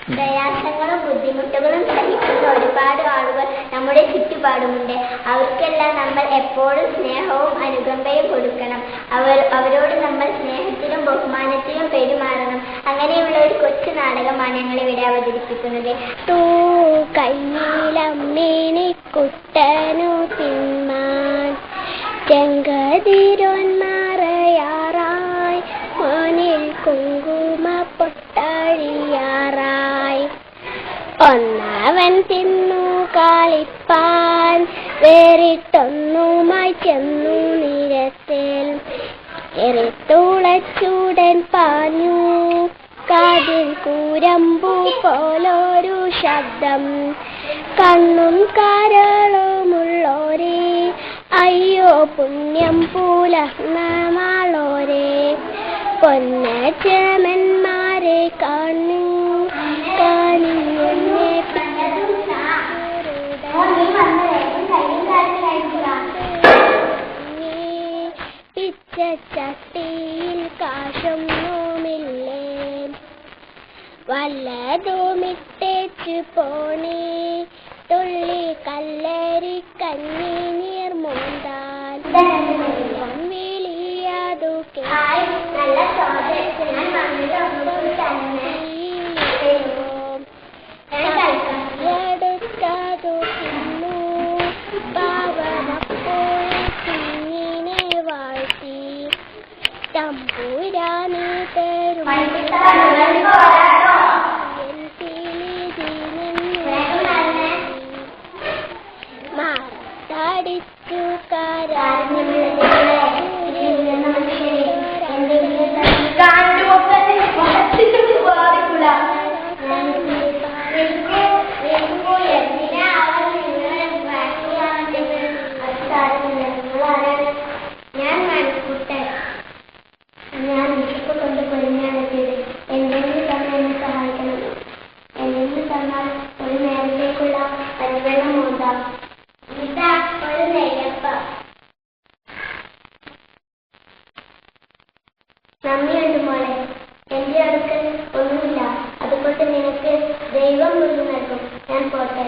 പ്രയാസങ്ങളും ബുദ്ധിമുട്ടുകളും സഹിക്കുന്ന ഒരുപാട് ആളുകൾ നമ്മുടെ ചുറ്റുപാടുമുണ്ട്. അവർക്കെല്ലാം നമ്മൾ എപ്പോഴും സ്നേഹവും അനുകമ്പയും കൊടുക്കണം. അവരോട് നമ്മൾ സ്നേഹത്തിലും ബഹുമാനത്തിലും പെരുമാറണം. അങ്ങനെയുള്ള ഒരു കൊച്ചു നാടകമാണ് ഞങ്ങൾ ഇവിടെ അവതരിപ്പിക്കുന്നത്. കുട്ടനു തിന്മാൻ ചെങ്കതിരോന്മാറയാറായി മാനിൽ കുങ്കുമ പൊട്ടഴിയാറായി ഒന്നവൻ തിന്നു കളിപ്പാൻ വേറിട്ടൊന്നുമായി ചെന്നു നിരത്തിൽ എറിത്തുളച്ചൂടൻ പാഞ്ഞു കാതിൽ കൂരമ്പു പോലൊരു ശബ്ദം കണ്ണും കരളുമുള്ളോരേ അയ്യോ പുണ്യം പുലർന്നമാളോരേ പൊന്നച്ചമന്മാരെ കാണു കാണിഞ്ഞെന്നെ പിച്ചച്ചട്ടിയിൽ കാശൊന്നുമില്ലേ വല്ലതുമിട്ടേച്ചു പോണേ തുള്ളി കല്ലരി കഞ്ഞി നീർമോന്താൻ വിളിയാതു എടുത്തതു തിന്നു പാവനപ്പോൾ കുഞ്ഞിനെ വാഴ്ത്തി തമ്പുരാനി തരും മാറത്തടിച്ചു ഞാൻ മണിക്കുട്ടൻ. ഞാൻ വിശപ്പ് കൊണ്ട് പൊരിഞ്ഞാണെത്തിയത്. എന്തെങ്കിലും തന്നെ എന്നെ സഹായിക്കണം. എന്തെങ്കിലും തന്നാൽ ഒരു നേരത്തേക്കുള്ള പരിവെള്ളം മോന്താം. ഇതാ ഒരു നെയ്യപ്പം. നന്ദിയുണ്ട് മോളെ. എന്റെ അടുക്കൽ ഒന്നുമില്ല. അതുകൊണ്ട് നിനക്ക് ദൈവം മുഴുവൻ നൽകും. ഞാൻ പോട്ടെ.